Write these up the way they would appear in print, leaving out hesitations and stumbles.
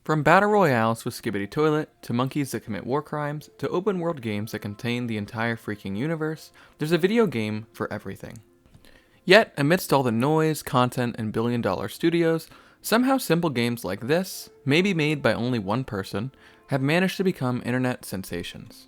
From battle royales with Skibbity Toilet, to monkeys that commit war crimes, to open world games that contain the entire freaking universe, there's a video game for everything. Yet, amidst all the noise, content, and billion-dollar studios, somehow simple games like this, maybe made by only one person, have managed to become internet sensations.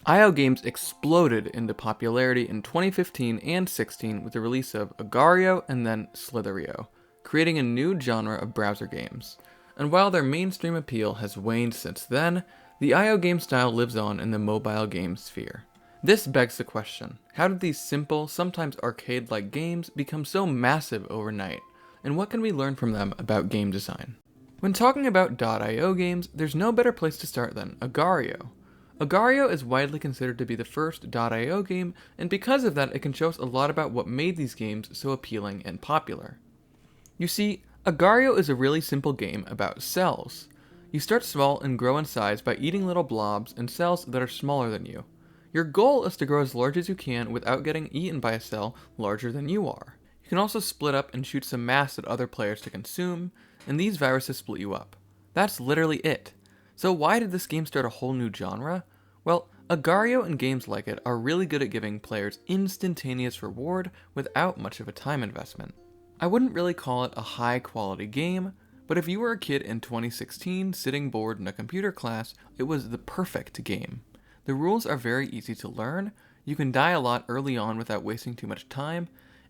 IO games exploded into popularity in 2015 and 16 with the release of Agar.io and then Slither.io, creating a new genre of browser games. And while their mainstream appeal has waned since then, the IO game style lives on in the mobile game sphere. This begs the question, how did these simple, sometimes arcade-like games become so massive overnight? And what can we learn from them about game design? When talking about .io games, there's no better place to start than Agar.io. Agar.io is widely considered to be the first .io game, and because of that, it can show us a lot about what made these games so appealing and popular. You see, Agar.io is a really simple game about cells. You start small and grow in size by eating little blobs and cells that are smaller than you. Your goal is to grow as large as you can without getting eaten by a cell larger than you are. You can also split up and shoot some mass at other players to consume, and these viruses split you up. That's literally it. So why did this game start a whole new genre? Well, Agar.io and games like it are really good at giving players instantaneous reward without much of a time investment. I wouldn't really call it a high quality game, but if you were a kid in 2016 sitting bored in a computer class, it was the perfect game. The rules are very easy to learn, you can die a lot early on without wasting too much time,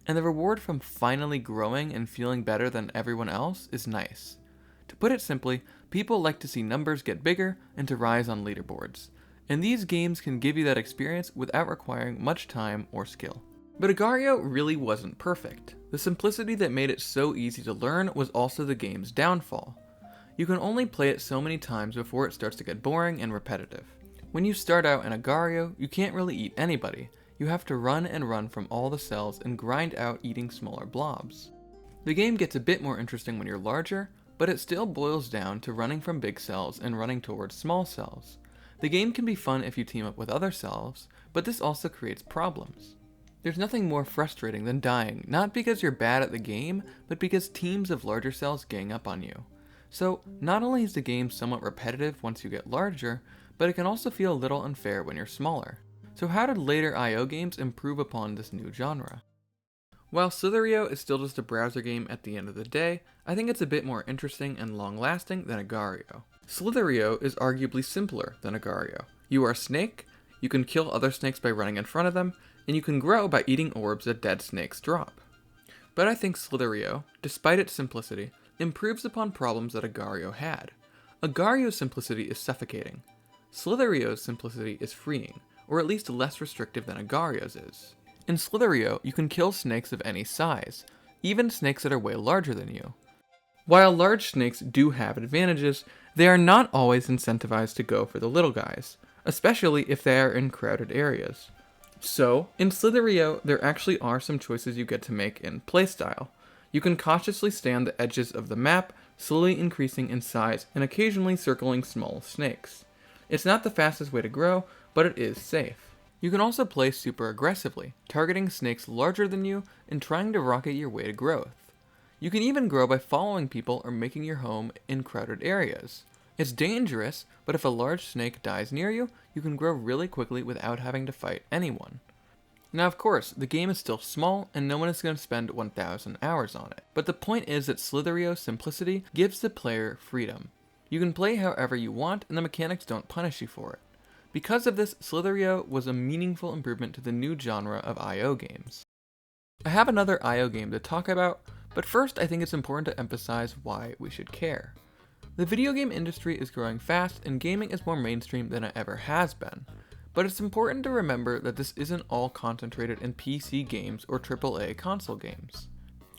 and the reward from finally growing and feeling better than everyone else is nice. To put it simply, people like to see numbers get bigger and to rise on leaderboards, and these games can give you that experience without requiring much time or skill. But Agar.io really wasn't perfect. The simplicity that made it so easy to learn was also the game's downfall. You can only play it so many times before it starts to get boring and repetitive. When you start out in Agar.io, you can't really eat anybody. You have to run and run from all the cells and grind out eating smaller blobs. The game gets a bit more interesting when you're larger, but it still boils down to running from big cells and running towards small cells. The game can be fun if you team up with other cells, but this also creates problems. There's nothing more frustrating than dying, not because you're bad at the game, but because teams of larger cells gang up on you. So, not only is the game somewhat repetitive once you get larger, but it can also feel a little unfair when you're smaller. So how did later IO games improve upon this new genre? While Slither.io is still just a browser game at the end of the day, I think it's a bit more interesting and long-lasting than Agar.io. Slither.io is arguably simpler than Agar.io. You are a snake, you can kill other snakes by running in front of them, and you can grow by eating orbs that dead snakes drop. But I think Slither.io, despite its simplicity, improves upon problems that Agar.io had. Agar.io's simplicity is suffocating. Slither.io's simplicity is freeing, or at least less restrictive than Agar.io's is. In Slither.io, you can kill snakes of any size, even snakes that are way larger than you. While large snakes do have advantages, they are not always incentivized to go for the little guys, especially if they are in crowded areas. So, in Slither.io, there actually are some choices you get to make in playstyle. You can cautiously stay on the edges of the map, slowly increasing in size and occasionally circling small snakes. It's not the fastest way to grow, but it is safe. You can also play super aggressively, targeting snakes larger than you and trying to rocket your way to growth. You can even grow by following people or making your home in crowded areas. It's dangerous, but if a large snake dies near you, you can grow really quickly without having to fight anyone. Now of course, the game is still small and no one is going to spend 1,000 hours on it, but the point is that Slither.io's simplicity gives the player freedom. You can play however you want and the mechanics don't punish you for it. Because of this, Slither.io was a meaningful improvement to the new genre of IO games. I have another IO game to talk about, but first I think it's important to emphasize why we should care. The video game industry is growing fast and gaming is more mainstream than it ever has been, but it's important to remember that this isn't all concentrated in PC games or AAA console games.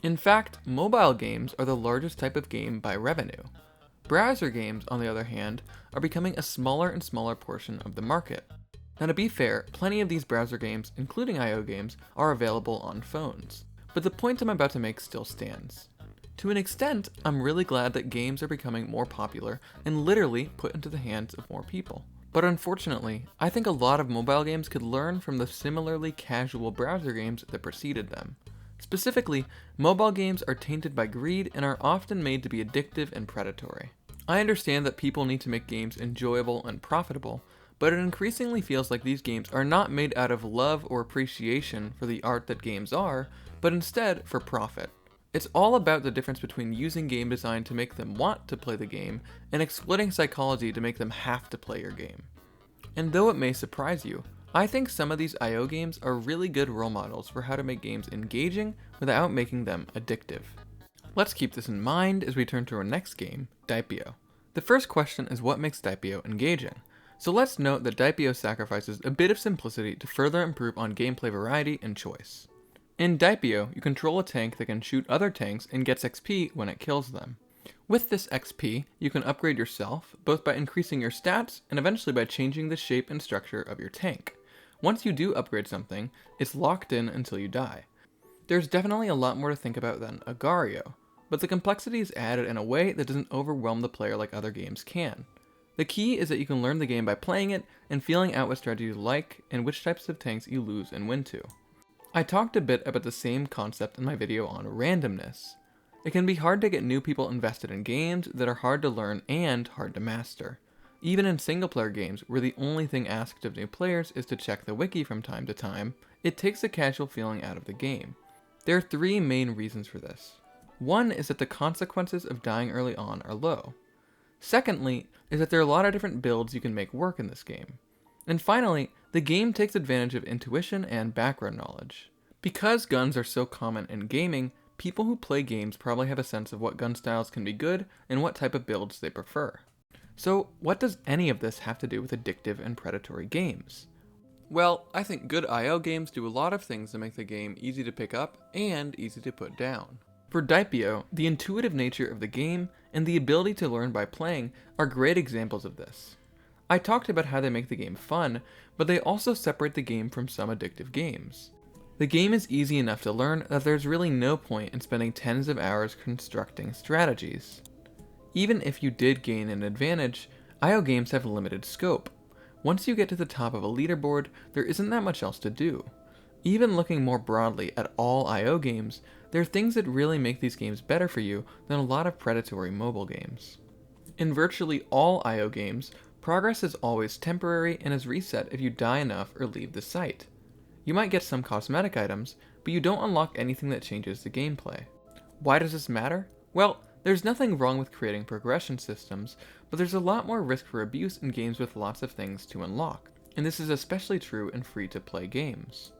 In fact, mobile games are the largest type of game by revenue. Browser games, on the other hand, are becoming a smaller and smaller portion of the market. Now to be fair, plenty of these browser games, including IO games, are available on phones. But the point I'm about to make still stands. To an extent, I'm really glad that games are becoming more popular and literally put into the hands of more people. But unfortunately, I think a lot of mobile games could learn from the similarly casual browser games that preceded them. Specifically, mobile games are tainted by greed and are often made to be addictive and predatory. I understand that people need to make games enjoyable and profitable, but it increasingly feels like these games are not made out of love or appreciation for the art that games are, but instead for profit. It's all about the difference between using game design to make them want to play the game and exploiting psychology to make them have to play your game. And though it may surprise you, I think some of these IO games are really good role models for how to make games engaging without making them addictive. Let's keep this in mind as we turn to our next game, Daipyo. The first question is what makes Daipyo engaging? So let's note that Daipyo sacrifices a bit of simplicity to further improve on gameplay variety and choice. In Daipyo, you control a tank that can shoot other tanks and gets XP when it kills them. With this XP, you can upgrade yourself, both by increasing your stats and eventually by changing the shape and structure of your tank. Once you do upgrade something, it's locked in until you die. There's definitely a lot more to think about than Agario, but the complexity is added in a way that doesn't overwhelm the player like other games can. The key is that you can learn the game by playing it and feeling out what strategies you like and which types of tanks you lose and win to. I talked a bit about the same concept in my video on randomness. It can be hard to get new people invested in games that are hard to learn and hard to master. Even in single-player games, where the only thing asked of new players is to check the wiki from time to time, it takes the casual feeling out of the game. There are three main reasons for this. One is that the consequences of dying early on are low. Secondly, is that there are a lot of different builds you can make work in this game. And finally, the game takes advantage of intuition and background knowledge. Because guns are so common in gaming, people who play games probably have a sense of what gun styles can be good and what type of builds they prefer. So, what does any of this have to do with addictive and predatory games? Well, I think good IO games do a lot of things to make the game easy to pick up and easy to put down. For Daipyo, the intuitive nature of the game and the ability to learn by playing are great examples of this. I talked about how they make the game fun, but they also separate the game from some addictive games. The game is easy enough to learn that there's really no point in spending tens of hours constructing strategies. Even if you did gain an advantage, IO games have limited scope. Once you get to the top of a leaderboard, there isn't that much else to do. Even looking more broadly at all IO games, there are things that really make these games better for you than a lot of predatory mobile games. In virtually all IO games, progress is always temporary and is reset if you die enough or leave the site. You might get some cosmetic items, but you don't unlock anything that changes the gameplay. Why does this matter? Well, there's nothing wrong with creating progression systems, but there's a lot more risk for abuse in games with lots of things to unlock, and this is especially true in free-to-play games.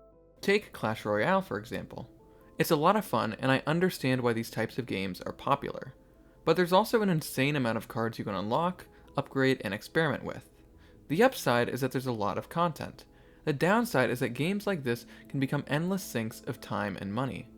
Take Clash Royale, for example. It's a lot of fun, and I understand why these types of games are popular. But there's also an insane amount of cards you can unlock, upgrade, and experiment with. The upside is that there's a lot of content. The downside is that games like this can become endless sinks of time and money.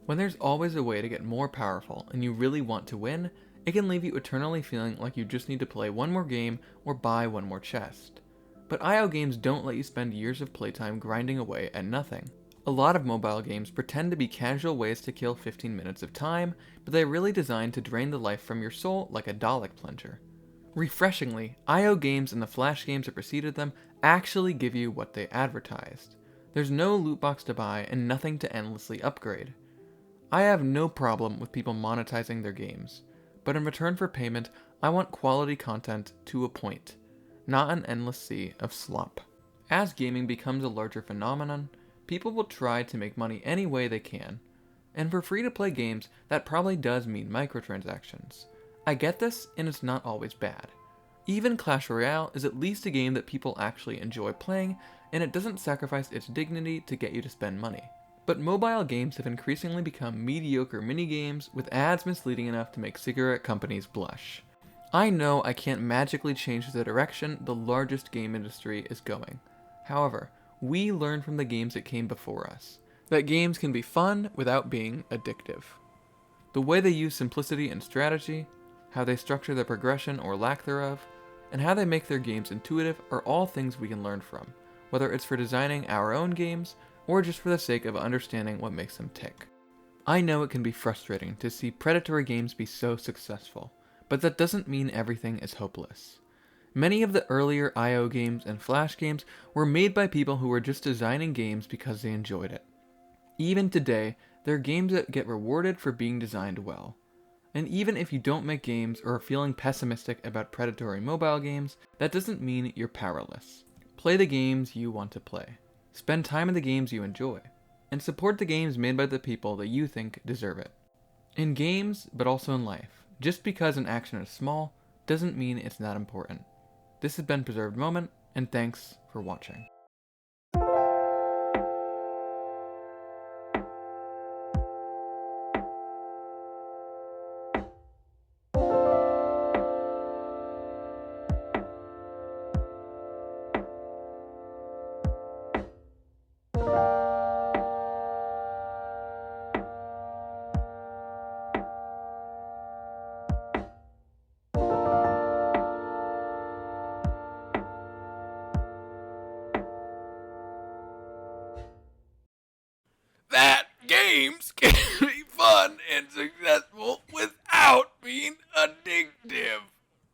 When there's always a way to get more powerful and you really want to win, it can leave you eternally feeling like you just need to play one more game or buy one more chest. But IO games don't let you spend years of playtime grinding away at nothing. A lot of mobile games pretend to be casual ways to kill 15 minutes of time, but they're really designed to drain the life from your soul like a Dalek plunger. Refreshingly, IO games and the Flash games that preceded them actually give you what they advertised. There's no loot box to buy and nothing to endlessly upgrade. I have no problem with people monetizing their games, but in return for payment, I want quality content to a point, not an endless sea of slop. As gaming becomes a larger phenomenon, people will try to make money any way they can, and for free-to-play games, that probably does mean microtransactions. I get this, and it's not always bad. Even Clash Royale is at least a game that people actually enjoy playing, and it doesn't sacrifice its dignity to get you to spend money. But mobile games have increasingly become mediocre minigames with ads misleading enough to make cigarette companies blush. I know I can't magically change the direction the largest game industry is going. However, we learn from the games that came before us, that games can be fun without being addictive. The way they use simplicity and strategy, how they structure their progression or lack thereof, and how they make their games intuitive are all things we can learn from, whether it's for designing our own games or just for the sake of understanding what makes them tick. I know it can be frustrating to see predatory games be so successful, but that doesn't mean everything is hopeless. Many of the earlier IO games and Flash games were made by people who were just designing games because they enjoyed it. Even today, there are games that get rewarded for being designed well. And even if you don't make games or are feeling pessimistic about predatory mobile games, that doesn't mean you're powerless. Play the games you want to play. Spend time in the games you enjoy. And support the games made by the people that you think deserve it. In games, but also in life, just because an action is small doesn't mean it's not important. This has been Preserved Moment, and thanks for watching.